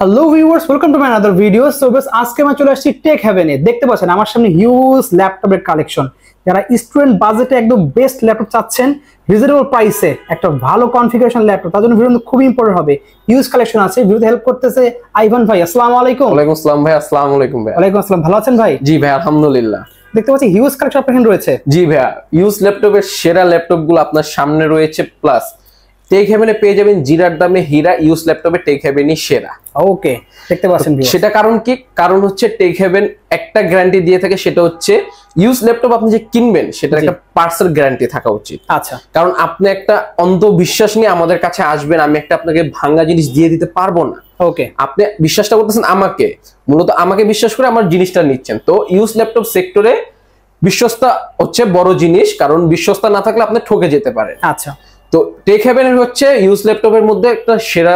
Hello viewers, welcome to my another video. So guys, আজকে আমি চলে আসছি টেক হেভেনে। দেখতে পাচ্ছেন আমার সামনে হিউজ ল্যাপটপের কালেকশন। যারা স্টুডেন্ট বাজেটে একদম বেস্ট ল্যাপটপ চাচ্ছেন, রিজনেবল প্রাইসে একটা ভালো কনফিগারেশন ল্যাপটপ, তার জন্য ভিডিও খুবই ইম্পর্টেন্ট হবে। হিউজ কালেকশন আছে, ভিডিওতে হেল্প করতেছে আইভান ভাই। আসসালামু আলাইকুম। ওয়ালাইকুম আসসালাম ভাই। আসসালামু আলাইকুম ভাই। ওয়ালাইকুম আসসালাম, ভালো আছেন ভাই? জি ভাই, আলহামদুলিল্লাহ। দেখতে পাচ্ছি হিউজ কালেকশন আপনার এখানে রয়েছে। জি ভাইয়া, ইউজ ল্যাপটপের সেরা ল্যাপটপ গুলো আপনার সামনে রয়েছে। প্লাস টেক হেভেনে পেয়ে যাবেন জিরার দামে হীরা। ইউজ ল্যাপটপে টেক হেভেনই সেরা। ওকে, দেখতে পাচ্ছেন সেটা কারণ কি? কারণ হচ্ছে টেক হেভেন একটা গ্যারান্টি দিয়ে থাকে, সেটা হচ্ছে ইউজ ল্যাপটপ আপনি যে কিনবেন সেটার একটা পার্সেল গ্যারান্টি থাকা উচিত। আচ্ছা, কারণ আপনি একটা অন্ধবিশ্বাস নিয়ে আমাদের কাছে আসবেন, আমি একটা আপনাকে ভাঙা জিনিস দিয়ে দিতে পারবো না। ওকে, আপনি বিশ্বাসটা করতেছেন আমাকে, মূলত আমাকে বিশ্বাস করে আমার জিনিসটা নিচ্ছেন। তো ইউজ ল্যাপটপ সেক্টরে বিশ্বস্ত হচ্ছে বড় জিনিস, কারণ বিশ্বস্ত না থাকলে আপনি ঠকে যেতে পারেন। আচ্ছা, তো টেক হেভেনের হচ্ছে ইউজ ল্যাপটপের মধ্যে একটা সেরা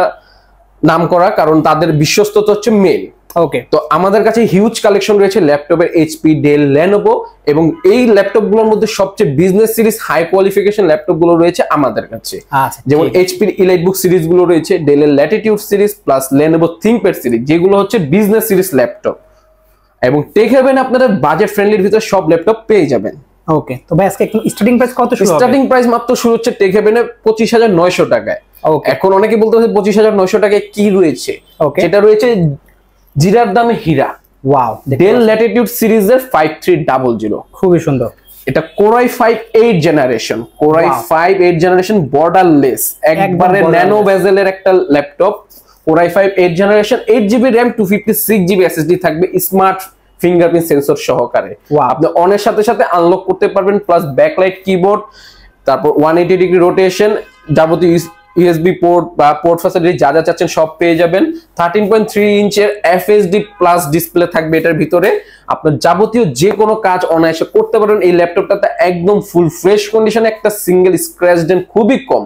নাম করা, কারণ তাদের বিশ্বস্ততা হচ্ছে মেইন। ওকে, তো আমাদের কাছে হিউজ কালেকশন রয়েছে ল্যাপটপের, এইচপি, ডেল, লেনোভো, এবং এই ল্যাপটপগুলোর মধ্যে সবচেয়ে বিজনেস সিরিজ হাই কোয়ালিফিকেশন ল্যাপটপগুলো রয়েছে আমাদের কাছে। আচ্ছা, যেমন এইচপির ইলাইটবুক সিরিজ গুলো রয়েছে, ডেলের Latitude series, plus Lenovo ThinkPad series, যেগুলো হচ্ছে বিজনেস সিরিজ ল্যাপটপ। এবং টেক হেভেন আপনাদের বাজেট ফ্রেন্ডলির ভিতরে সব ল্যাপটপ পেয়ে যাবেন। ওকে। তো ভাই আজকে একটু স্টার্টিং প্রাইস কত শুরু হবে? স্টার্টিং প্রাইস মাত্র শুরু হচ্ছে টেক হেভেনে 25,900 টাকায়। ওকে, এখন অনেকে বলতে হচ্ছে 25,900 টাকায় কি রয়েছে। ওকে, সেটা রয়েছে জিরার দামে হীরা। ওয়াও, ডেল ল্যাটিটিউড সিরিজের 5300। খুবই সুন্দর। এটা core i 5 8 generation, core i 5 8 generation borderless, একবারে ন্যানো বেজেলের একটা laptop. Core i 5 8 generation, 8GB RAM, 256GB SSD থাকবে, স্মার্ট ফিঙ্গারপ্রিন্ট সেন্সর সহকারে। আপনি অনের সাথে সাথে আনলক করতে পারবেন, প্লাস ব্যাকলাইট কিবোর্ড, তারপর 180 ডিগ্রি রোটেশন, যাবতীয় ইউএসবি পোর্ট বা পোর্ট ফ্যাসিলিটি যা যা চাচ্ছেন সব পেয়ে যাবেন। 13.3 ইঞ্চের এফএসডি প্লাস ডিসপ্লে থাকবে এটার ভিতরে। আপনার যাবতীয় যে কোনো কাজ অনায়াসে করতে পারবেন এই ল্যাপটপটাতে, একদম ফুল ফ্রেশ কন্ডিশনে, একটা সিঙ্গেল স্ক্র্যাচ ডেন্ট খুবই কম।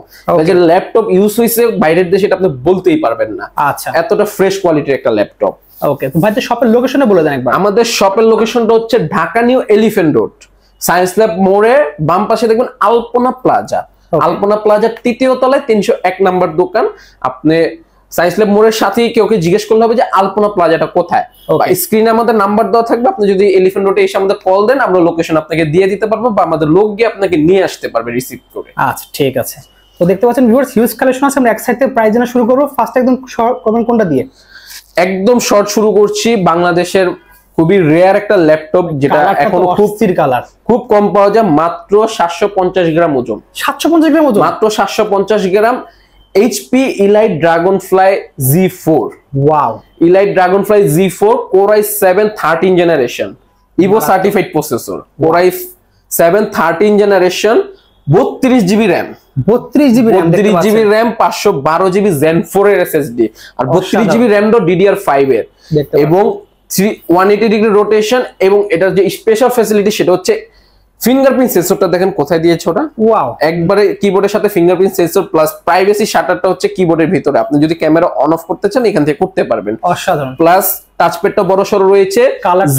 যে ল্যাপটপ ইউজ হয়েছে বাইরের দেশে এটা আপনি বলতেই পারবেন না। আচ্ছা, এতটা ফ্রেশ কোয়ালিটির একটা ল্যাপটপ। ওকে, তো ভাই শপের লোকেশনটা বলে দেন একবার। আমাদের শপের লোকেশনটা হচ্ছে Dhaka new elephant road, science lab মোড়ে বাম পাশে দেখবেন আলপনা প্লাজা। আলপনা প্লাজার 3য় তলায় 301 নাম্বার দোকান। আপনি সায়েন্স ল্যাব মোড়ের সাথেই কেউকে জিজ্ঞেস করলে হবে যে আলপনা প্লাজাটা কোথায়। স্ক্রিনে আমাদের নাম্বার দেওয়া থাকবে, আপনি যদি এলিফ্যান্ট রোডে এসে আমাদের কল দেন, আমরা লোকেশন আপনাকে দিয়ে দিতে পারবো, বা আমাদের লোক গিয়ে আপনাকে নিয়ে আসতে পারবে রিসিভ করে। আচ্ছা, ঠিক আছে। তো দেখতে পাচ্ছেন ভিউয়ার্স, হিউজ কালেকশন আছে। আমরা এক সাইড থেকে প্রাইস জানা শুরু করব। ফার্স্ট একদম শর্ট করবেন কোনটা দিয়ে? একদম শর্ট শুরু করছি। বাংলাদেশের খুবই রেয়ার একটা ল্যাপটপ, যেটা এখন খুব কম পাওয়া যায়, মাত্র 750 গ্রাম ওজন। 750 গ্রাম ওজন, মাত্র 750 gram. HP Elite Dragonfly Z4। Wow, Elite Dragonfly Z4 Core i 7 13 generation, Evo certified processor. Core i 7 13 generation, 32GB RAM, 32GB RAM, 512GB Zen 4 এর SSD, আর 32GB RAM DDR5 এর, এবং 180 ডিগ্রি রোটেশন। এবং এটার যে স্পেশাল ফ্যাসিলিটি সেটা হচ্ছে ফিঙ্গারপ্রিন্ট সেন্সরটা দেখেন কোথায় দিয়েছে ওটা। ওয়াও, একবারে কিবোর্ডের সাথে ফিঙ্গারপ্রিন্ট সেন্সর, প্লাস প্রাইভেসি শাটারটা হচ্ছে কিবোর্ডের ভিতরে। আপনি যদি ক্যামেরা অন অফ করতে চান এখান থেকে করতে পারবেন। অসাধারণ। প্লাস টাচপ্যাডটা বড় সরো রয়েছে,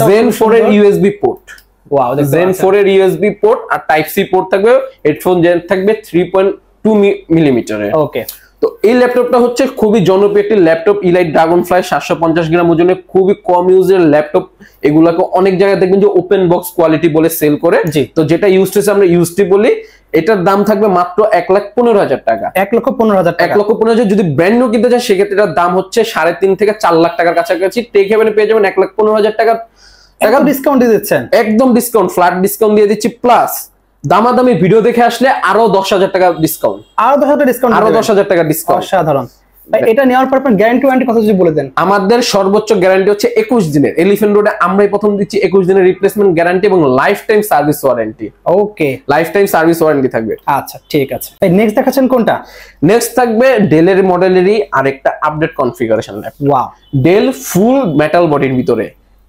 Zen 4 এর USB পোর্ট। ওয়াও, Zen 4 এর USB পোর্ট, আর টাইপ সি পোর্ট থাকবে, হেডফোন জ্যাক থাকবে 3.2 মিলিমিটারের। ওকে। তো এই ল্যাপটপটা হচ্ছে খুবই জনপ্রিয় একটি ল্যাপটপ, ইলাইট ড্রাগনফ্লাই 750 গ্রাম ওজনে, খুবই কম ইউজের ল্যাপটপ। এগুলাকে অনেক জায়গায় দেখবেন যে ওপেন বক্স কোয়ালিটি বলে সেল করে, তো যেটা ইউজড হচ্ছে আমরা ইউজটি বলি। এটার দাম থাকবে মাত্র 1,15,000 টাকা। 1,15,000 টাকা। 1,15,000 যদি ব্র্যান্ড নিউ কিনতে চান সেক্ষেত্রে এটার দাম হচ্ছে 3.5 থেকে 4 লাখ টাকার কাছাকাছি। টেক হেভেনে পেয়ে যাবেন 1,15,000 টাকা। ডিসকাউন্ট দিয়ে দিচ্ছেন? একদম ডিসকাউন্ট, ফ্ল্যাট ডিসকাউন্ট দিয়ে দিচ্ছি। প্লাস দামাদামি ভিডিও দেখে আসলে আরো 10,000 টাকা ডিসকাউন্ট, আরো 10,000 ডিসকাউন্ট, আরো 10,000 টাকা ডিসকাউন্ট। অসাধারণ। এটা নেওয়ার পর আপনার গ্যারান্টি ওয়ারেন্টি কথা যদি বলে দেন। আমাদের সর্বোচ্চ গ্যারান্টি হচ্ছে 21 দিনের। এলিফ্যান্ট রোডে আমরাই প্রথম দিচ্ছি 21 দিনের রিপ্লেসমেন্ট গ্যারান্টি এবং লাইফ টাইম সার্ভিস ওয়ারেন্টি। ওকে, লাইফ টাইম সার্ভিস ওয়ারেন্টি থাকবে। আচ্ছা, ঠিক আছে। নেক্সট দেখাচ্ছেন কোনটা? নেক্সট থাকবে ডেলের মডেলেরই আরেকটা update configuration laptop. Wow, Dell full metal বডির ভিতরে,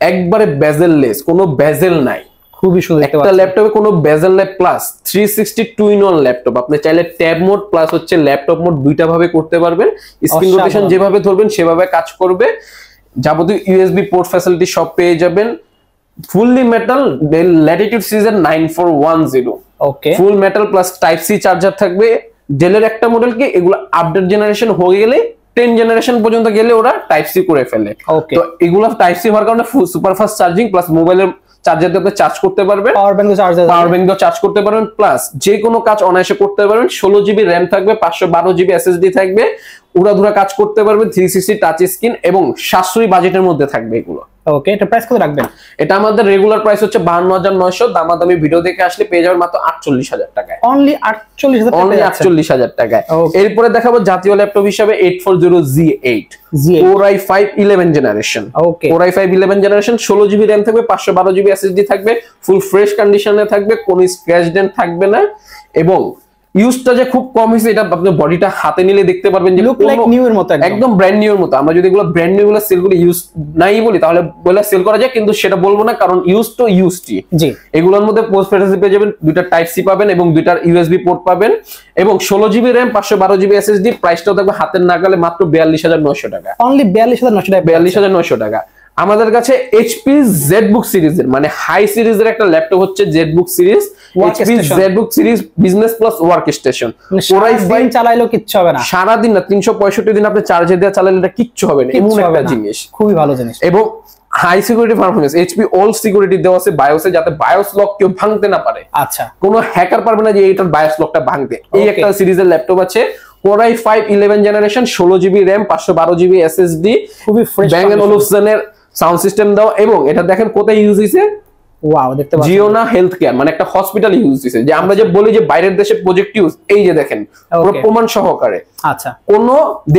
একবারে বেজেললেস, কোনো বেজেল নাই। খুবই সুন্দর একটা ল্যাপটপে কোনো বেজেল নাই, প্লাস 360 2-in-1 ল্যাপটপ। আপনি চাইলে ট্যাব মোড প্লাস হচ্ছে ল্যাপটপ মোড দুইটা ভাবে করতে পারবেন। স্ক্রিন রোটেশন যেভাবে ধরবেন সেভাবে কাজ করবে। যাবতীয় ইউএসবি পোর্ট ফ্যাসিলিটি সব পেয়ে যাবেন। ফুললি মেটাল ডেল ল্যাটিটিউড সিরিজের 9410। Okay, full metal plus type C charger থাকবে। ডেলের একটা মডেল কি এগুলো আপডেট জেনারেশন হয়ে গেলে 10 জেনারেশন পর্যন্ত গেলে ওরা টাইপ সি করে ফেলে। তো এগুলো টাইপ সি হওয়ার কারণে সুপার ফাস্ট চার্জিং প্লাস মোবাইলের চার্জার দিয়ে আপনি চার্জ করতে পারবেন, পাওয়ার ব্যাংক দিয়ে চার্জ করতে পারবেন, প্লাস যে কোনো কাজ অনায়াসে করতে পারবেন। 16 জিবি র্যাম থাকবে, 512 জিবি এসএসডি থাকবে, উড়াধুরা কাজ করতে পারবেন, 360 টাচ স্ক্রিন এবং সাশ্রয়ী বাজেটের মধ্যে থাকবে এগুলো। ওকে, এটা প্রাইস কত রাখবেন? এটা আমাদের রেগুলার প্রাইস হচ্ছে 52900, দামাদামি ভিডিও দেখে আসলে পেয়ে যাবেন মাত্র 48000 টাকায়। অনলি 48000 টাকায়। এরপরে দেখাবো জাতীয় ল্যাপটপ হিসেবে 840G8 Core i5 11 generation. Core i5 11 generation, 16 GB RAM থাকবে, 512 জিবি এসএসডি থাকবে, ফুল ফ্রেশ কন্ডিশনে থাকবে, কোনো স্ক্র্যাচ ডেন্ট থাকবে না এবং ইউজটা যে খুব কম হয়েছে এটা আপনি বডিটা হাতে নিলে দেখতে পারবেন যে লুক লাইক নিউ এর মতো, একদম ব্র্যান্ড নিউ এর মতো। আমরা যদি এগুলো ব্র্যান্ড নিউ গুলো সেল করি, ইউজ নাই বলি, তাহলে বলে সেল করা যায়, কিন্তু সেটা বলবো না, কারণ ইউজ তো ইউজটি। জি, এগুলোর মধ্যে পোস্ট ফেডারেশন পেয়ে যাবেন, দুইটা টাইপ সি পাবেন এবং দুইটার ইউএসবি পোর্ট পাবেন এবং 16 জিবি র‍্যাম, 512 জিবি এসএসডি। প্রাইসটাও থাকবে হাতের নাগালে মাত্র 42900 টাকা। অনলি 42900 টাকা। 42900 টাকা। আমাদের কাছে এইচপি জেডবুক সিরিজের মানে হাই সিরিজের একটা ল্যাপটপ হচ্ছে ZBook series. HP ZBook series business plus work station. Core i5 চালাইলেও কিচ্ছু হবে না, সারা দিন না 365 দিন আপনি চার্জে দিয়ে চালালে এটা কিচ্ছু হবে না, এমন একটা জিনিস, খুবই ভালো জিনিস। এবং high security performance, HP all security দেওয়া আছে বায়োসে, যাতে বায়োস লক কেউ ভাঙতে না পারে। আচ্ছা, কোনো হ্যাকার পারবে না যে এইটার বায়োস লকটা ভাঙতে। এই একটা সিরিজের ল্যাপটপ আছে। Core i5 11 generation, 16 GB RAM, 512 GB SSD, খুবই ফ্রেশ, ব্যাং & ওলুফসনের সাউন্ড সিস্টেম দাও এবং এটা দেখেন কোথায় ইউজ হইছে। ওয়াও, দেখতে পাচ্ছেন জিওনা হেলথ কেয়ার মানে একটা হসপিটাল ইউজ হইছে। যে আমরা যে বলি যে বাইরের দেশে প্রজেক্ট ইউজ, এই যে দেখেন পুরো প্রমাণ সহকারে। আচ্ছা, কোন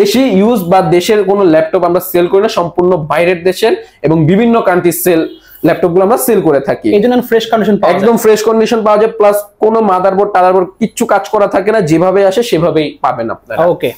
দেশি ইউজ বা দেশের কোন ল্যাপটপ আমরা সেল করি না, সম্পূর্ণ বাইরের দেশের এবং বিভিন্ন কান্ট্রির সেল ল্যাপটপ গুলো আমরা সেল করে থাকি। এই জন্য ফ্রেশ কন্ডিশন পাওয়া যায়, একদম ফ্রেশ কন্ডিশন পাওয়া যায়, প্লাস কোনো মাদারবোর্ড টাদারবোর্ড কিচ্ছু কাজ করা থাকে না, যেভাবে আসে সেভাবেই পাবেন আপনারা। ওকে,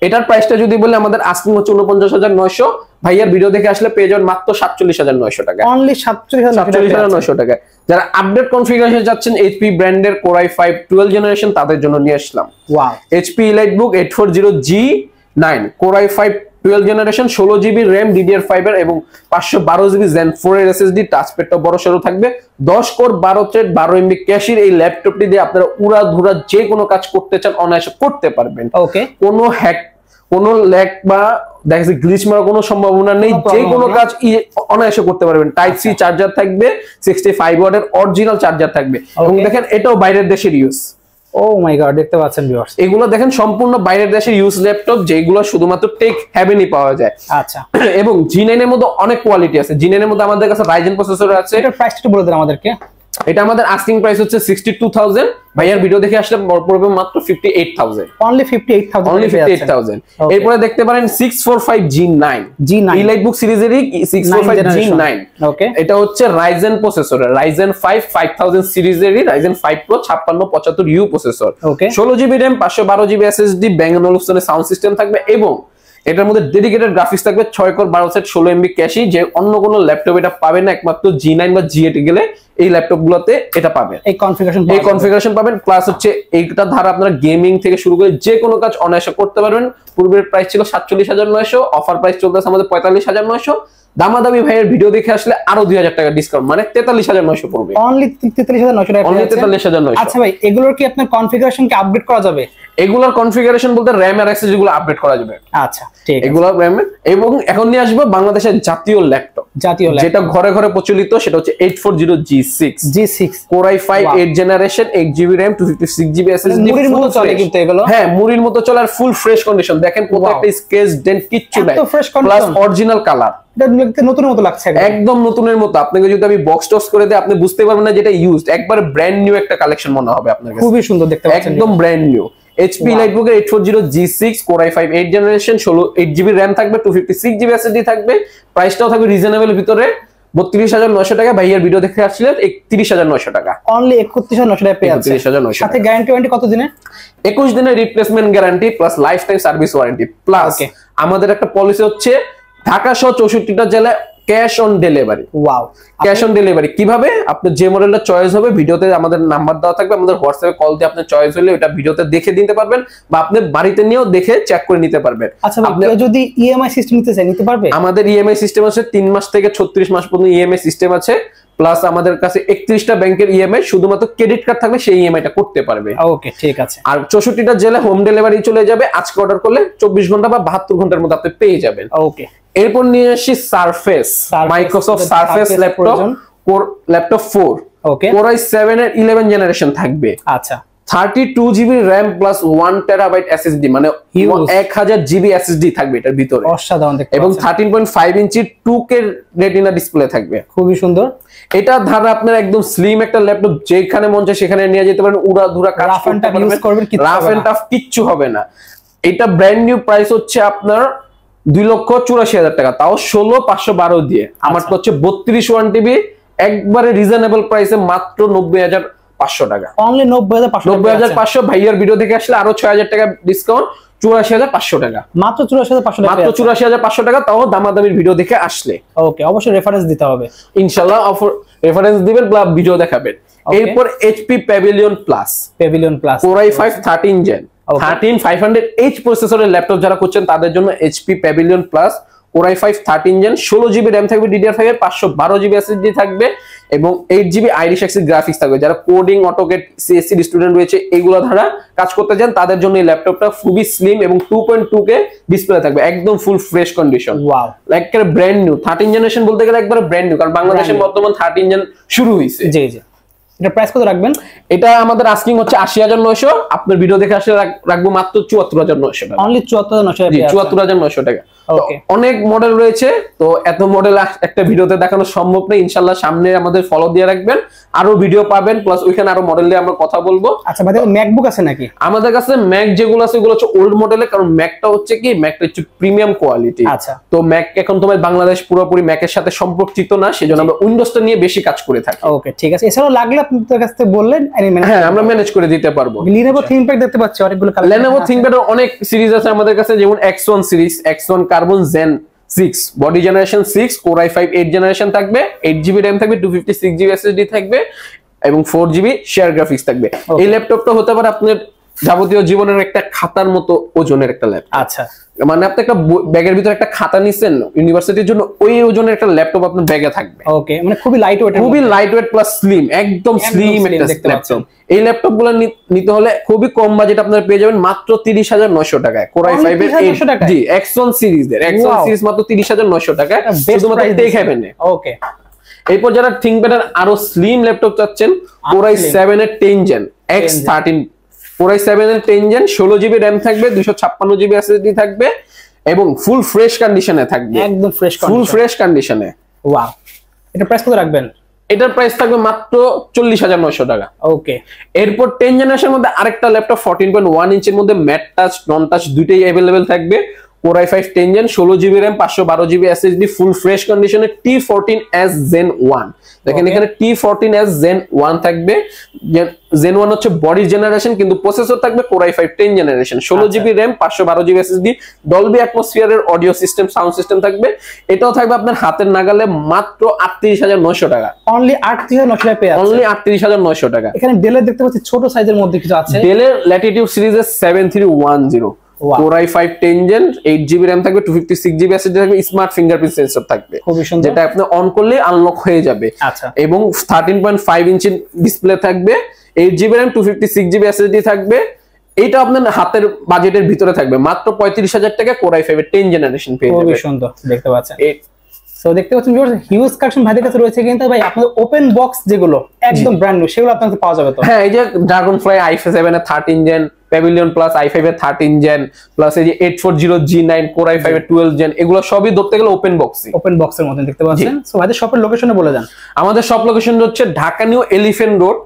এটার প্রাইসটা যদি বলি আমাদের আস্কিং হচ্ছে 49900, ভাইয়ার ভিডিও দেখে আসলে পেয়ে যাবেন মাত্র 47900 টাকা। অনলি 47900 টাকা। যারা আপডেট কনফিগারেশন যাচ্ছেন এইচপি ব্র্যান্ডের Core i5 12 জেনারেশন, তাদের জন্য নিয়ে আসলাম wow HP EliteBook 840G9 Core i5 12 generation, 16 GB RAM DDR5 এর এবং 512 জিবি Zen 4 এর SSD, টাচপ্যাডটা বড় সরো থাকবে, 10 কোর 12 থ্রেড 12 MB ক্যাশের। এই ল্যাপটপটি দিয়ে আপনারা উড়াধুরা যে কোনো কাজ করতে চান অনায়াসে করতে পারবেন। ওকে, কোনো হ্যাক, কোনো ল্যাগ বা দেখেন গ্লিচ মারার কোনো সম্ভাবনা নেই, যে কোনো কাজ অনায়াসে করতে পারবেন। টাইপ সি চার্জার থাকবে, 65 ওয়াটের অরিজিনাল চার্জার থাকবে এবং দেখেন এটাও বাইরের দেশের ইউজ। ও মাই গড, দেখতে পাচ্ছেন ভিউয়ার্স, এগুলো দেখেন সম্পূর্ণ বাইরের দেশের ইউজ ল্যাপটপ, যেগুলো শুধুমাত্র টেক হ্যাভেনই পাওয়া যায়। আচ্ছা, এবং G9 এর মধ্যে অনেক কোয়ালিটি আছে। G9 এর মধ্যে আমাদের কাছে রাইজেন প্রসেসর আছে। এটার প্রাইসটা একটু বলে দেন আমাদেরকে। এটা আমাদের আস্কিং প্রাইস হচ্ছে 62000, ভাইয়ার ভিডিও দেখে আসলে পড়বে মাত্র 58000। অনলি 58000। এরপরে দেখতে পারেন 645G9 EliteBook সিরিজেরই 645G9। ওকে, এটা হচ্ছে Ryzen processor, Ryzen 5 5000 সিরিজেরই Ryzen 5 Pro 5675U processor. 16 GB RAM, 512 GB SSD, ব্যাং & ওলুফসনের সাউন্ড সিস্টেম থাকবে এবং এটার মধ্যে ডেডিকেটেড গ্রাফিক্স থাকবে, 6 কোর 12 সেট 16 MB ক্যাশি, যে অন্য কোনো ল্যাপটপ এটা পাবে না, একমাত্র G9 বা G8 গেলে এই ল্যাপটপ গুলোতে এটা পাবেন, এই কনফিগারেশন পাবেন। প্লাস হচ্ছে এইটা ধারা আপনারা গেমিং থেকে শুরু করে যে কোনো কাজ অনায়াসে করতে পারবেন। পূর্বের প্রাইস ছিল 47900, অফার প্রাইস চলতেছে আমাদের 45900। দামাদামি ভাইয়ের ভিডিও দেখে আসলে আরো 2000 টাকা ডিসকাউন্ট, মানে 43900 পড়বে। অনলি 43900 টাকা। অনলি 43900। আচ্ছা ভাই, এগুলোর কি আপনার কনফিগারেশন কি আপডেট করা যাবে? এগুলোর কনফিগারেশন বলতে র‍্যাম আর এসএসডি গুলো আপডেট করা যাবে। আচ্ছা, ঠিক আছে। এগুলো র‍্যাম এবং এখন নিয়ে আসবো বাংলাদেশের জাতীয় ল্যাপটপ, যেটা ঘরে ঘরে প্রচলিত, সেটা হচ্ছে 840G6 Core i5 8 generation, 8 GB RAM, 256 GB SSD. মুড়ির মতো চলে কিন্তু এগুলো। হ্যাঁ, মুড়ির মতো চলে আর ফুল ফ্রেশ কন্ডিশন। দেখেন কত একটা স্কেচ ডেন্ট কিচ্ছু নাই, প্লাস অরিজিনাল কালার। এটা দেখতে নতুনের মতো লাগছে, একদম নতুনের মতো। আপনাকে যদি আমি বক্স টস করে দেই, আপনি বুঝতে পারবেন না যেটা ইউজড, একবার ব্র্যান্ড নিউ একটা কালেকশন মনে হবে আপনার কাছে। খুবই সুন্দর দেখতে পাচ্ছেন, একদম brand new. HP EliteBook 840G6 Core i5 8 generation, 8 GB RAM থাকবে, 256 জিবি এসএসডি থাকবে। প্রাইসটাও থাকবে রিজনেবল ভিতরে, 32900 টাকা। ভাইয়ার ভিডিও দেখে আসলে 31900 টাকা। অনলি 31900 টাকা পেয়ে যাচ্ছে। 31900 সাথে গ্যারান্টি ওয়ারেন্টি কত দিনের? 21 দিনের replacement guarantee plus life time service warranty. Plus আমাদের একটা পলিসি হচ্ছে ঢাকা সহ 64টা জেলায় cash on delivery. Wow, cash on delivery কিভাবে? আপনি যে মডেলটা চয়েস হবে ভিডিওতে আমাদের নাম্বার দেওয়া থাকবে, আমাদের হোয়াটসঅ্যাপে কল দিয়ে আপনি চয়েস হলে ওটা ভিডিওতে দেখে দিতে পারবেন বা আপনি বাড়িতে নিয়েও দেখে চেক করে নিতে পারবেন। আচ্ছা, আপনি যদি ইএমআই সিস্টেম নিতে চান নিতে পারবে? আমাদের ইএমআই সিস্টেম আছে 3 মাস থেকে 36 মাস পর্যন্ত ইএমআই সিস্টেম আছে। প্লাস আমাদের কাছে 31টা ব্যাংকের ইএমআই, শুধুমাত্র ক্রেডিট কার্ড থাকলে সেই ইএমআইটা করতে পারবে। ওকে ঠিক আছে। আর 64টা জেলা হোম ডেলিভারি চলে যাবে, আজকে অর্ডার করলে 24 ঘন্টা বা 72 ঘন্টার মধ্যে আপনি পেয়ে যাবেন। ওকে এরপর নিয়ে আসি সারফেস, মাইক্রোসফট সারফেস ল্যাপটপ 4। ওকে Core i7 এর 11 জেনারেশন থাকবে। আচ্ছা 32 GB RAM plus 1 terabyte SSD, মানে 1000 জিবি এসএসডি থাকবে এটার ভিতরে, অসাধারণ দেখতে এবং পাচ্ছেন। 13.5 ইঞ্চি 2K রেটিনা ডিসপ্লে থাকবে, খুবই সুন্দর। এটা ধারা আপনার একদম স্লিম একটা ল্যাপটপ, যেখানে মন চায় সেখানে নিয়ে যেতে পারেন, উড়াধুরা কাজ করতে পারবেন, রাফ এন্ড টাফ কিচ্ছু হবে না। এটা ব্র্যান্ড নিউ প্রাইস হচ্ছে আপনার 2,84,000 টাকা, তাও 16,512 দিয়ে। আমার তো হচ্ছে 32 1TB একবারে রিজনেবল প্রাইসে মাত্র 90,500 টাকা। অনলি 90,500 ভাইয়ার ভিডিও দেখে আসলে আরো 6,000 টাকা ডিসকাউন্ট, 84,500 টাকা, মাত্র 84,500 টাকা, মাত্র 84,500 টাকা, তাও দামাদামির ভিডিও দেখে আসলে। ওকে অবশ্যই রেফারেন্স দিতে হবে ইনশাআল্লাহ, রেফারেন্স দিবেন বা ভিডিও দেখাবেন। এরপর HP Pavilion Plus Core i5 13 Gen 13500H প্রসেসরের ল্যাপটপ যারা করছেন তাদের জন্য HP Pavilion Plus Core i5 13 Gen, 16GB RAM থাকবে, DDR5 512GB SSD থাকবে, এবং 8GB IRIS গ্রাফিক্স থাকবে। যারা কোডিং, অটোকেড, CSC স্টুডেন্ট রয়েছে এগুলো ধারা কাজ করতে চান তাদের জন্য এই ল্যাপটপটা খুবই স্লিম এবং 2.2K ডিসপ্লে থাকবে, একদম full fresh condition. Wow, like brand new 13 generation বলতে গেলে একবার ব্র্যান্ড নিউ, কারণ বাংলাদেশে বর্তমান 13 জেন শুরু হয়েছে। জি জি। এটা প্রাইস কত রাখবেন? এটা আমাদের আস্কিং হচ্ছে 80,900, আপনার ভিডিও দেখে আসলে রাখবো মাত্র 74,900 টাকা। অনলি 74,900 টাকা। 74,900 টাকা। ওকে, অনেক মডেল রয়েছে, তো এত মডেল একটা ভিডিওতে দেখানো সম্ভব না। ইনশাআল্লাহ সামনে আমাদের ফলো দিয়ে রাখবেন, আরো ভিডিও পাবেন, প্লাস ওইখানে আরো মডেল নিয়ে আমরা কথা বলবো। আচ্ছা ভাই, ম্যাকবুক আছে নাকি? আমাদের কাছে ম্যাক যেগুলো আছে এগুলো হচ্ছে ওল্ড মডেলের, কারণ ম্যাকটা হচ্ছে কি, ম্যাকটা হচ্ছে প্রিমিয়াম কোয়ালিটি। আচ্ছা, তো ম্যাক এখন তোমার বাংলাদেশ পুরোপুরি ম্যাকের সাথে সম্পর্কিত না, সেজন্য আমরা উইন্ডোজটা নিয়ে বেশি কাজ করে থাকি। ওকে ঠিক আছে। এছাড়াও লাগলে আপনাদের কাছ থেকে বললেন, হ্যাঁ আমরা ম্যানেজ করে দিতে পারবো। Lenovo ThinkPad দেখতে পাচ্ছি অনেকগুলো কালেকশন। Lenovo ThinkPad এর অনেক সিরিজ আছে আমাদের কাছে, যেমন X1 series, X1 Carbon Zen 6 body generation 6, Core i5 8 generation থাকবে, 8GB RAM থাকবে, 256GB SSD থাকবে, এবং 4GB শেয়ার গ্রাফিক্স থাকবে। এই ল্যাপটপটা হতে পারে আপনার যাবতীয় জীবনের একটা খাতার মতো ওজনের একটা ল্যাপটপ। আচ্ছা, মানে আপনি একটা ব্যাগের ভিতরে একটা খাতা নিছেন ইউনিভার্সিটির জন্য, ওই ওজনের একটা ল্যাপটপ আপনার ব্যাগে থাকবে। ওকে, মানে খুবই লাইট ওয়েট, খুবই লাইট ওয়েট প্লাস স্লিম, একদম স্লিম একটা ল্যাপটপ। এই ল্যাপটপ গুলো নিতে হলে খুবই কম বাজেট আপনারা পেয়ে যাবেন মাত্র 30,900 টাকায়। Core i5 এর জি X1 সিরিজের X1 সিরিজ মাত্র 30,900 টাকায়, শুধুমাত্র টেক হ্যাভেন এ। ওকে, এরপর যারা ThinkPad এর আরো স্লিম ল্যাপটপ চাচ্ছেন, Core i7 এর 10 Gen X13, Core i7 এর 10 Gen 16GB RAM থাকবে, 256GB SSD থাকবে, এবং ফুল ফ্রেশ কন্ডিশনে থাকবে, একদম ফ্রেশ, ফুল ফ্রেশ কন্ডিশনে। ওয়াও, এটা প্রাইস কত রাখবেন? এটার প্রাইস থাকবে মাত্র 40,900 টাকা। ওকে, এরপর 10 জেনারেশনের মধ্যে আরেকটা ল্যাপটপ 14.1 ইঞ্চির মধ্যে ম্যাট টাচ, নন টাচ দুইটাই अवेलेबल থাকবে। Core i5 10 Gen 16GB RAM 512GB SSD full fresh কন্ডিশনে, T14S Zen 1। দেখেন এখানে T14S Zen 1 থাকবে। Zen 1 হচ্ছে বডি জেনারেশন, কিন্তু প্রসেসর থাকবে Core i5 10 generation, 16GB RAM 512GB SSD, Dolby Atmosphere এর অডিও সিস্টেম, সাউন্ড সিস্টেম থাকবে। এটাও থাকবে আপনার হাতের নাগালে মাত্র 38,900 টাকা। অনলি 38,900 টাকা পেয়ে যাচ্ছেন। অনলি 38,900 টাকা। এখানে ডেলের দেখতে পাচ্ছি ছোট সাইজের মধ্যে কিছু আছে। ডেলের ল্যাটিটিউড সিরিজের 7310, Core i5 10 Gen 8GB RAM থাকবে, 256GB SSD থাকবে, স্মার্ট ফিঙ্গারপ্রিন্ট সেন্সর থাকবে, খুবই সুন্দর, যেটা আপনি অন করলে আনলক হয়ে যাবে। আচ্ছা, এবং 13.5 ইঞ্চি ডিসপ্লে থাকবে, 8GB RAM 256GB SSD থাকবে। এটা আপনার হাতের বাজেটের ভিতরে থাকবে, মাত্র 35,000 টাকা Core i5 এর 10 জেনারেশন পেয়ে যাবেন। খুবই সুন্দর দেখতে পাচ্ছেন। সো দেখতে পাচ্ছেন হিউজ কালেকশন ভাইদের কাছে রয়েছে, কিন্তু ভাই আপনাদের ওপেন বক্স যেগুলো একদম ব্র্যান্ড নিউ সেগুলো আপনাদের পাওয়া যাবে তো? হ্যাঁ, এই যে Dragonfly i7 এর 13 Gen, Pavilion Plus i5 এর 13 Gen, প্লাস এই যে 840G9 Core i5 এর 12 Gen, এগুলো সবই ধরতে গেলে ওপেন বক্সই, ওপেন বক্সের মধ্যে দেখতে পাচ্ছেন। সো ভাইদের শপের লোকেশনে বলে দেন। আমাদের শপ লোকেশন হচ্ছে Dhaka new elephant road,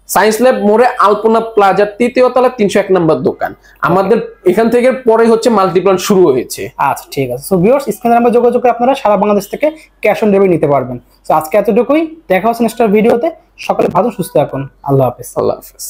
science lab মোড়ে, আলপনা প্লাজার 3য় তলা 301 নম্বর দোকান। আমাদের এখান থেকে পরে হচ্ছে মাল্টিপ্লান শুরু হয়েছে। আচ্ছা ঠিক আছে। সো ভিউয়ার্স, স্ক্রিনে নাম্বার যোগাযোগ করে আপনারা সারা বাংলাদেশ থেকে ক্যাশ অন ডেলিভারি নিতে পারবেন। সো আজকে এতটুকুই, দেখা হচ্ছে নেক্সট ভিডিওতে। সকলে ভালো সুস্থ থাকুন, আল্লাহ হাফেজ। আল্লাহ হাফেজ।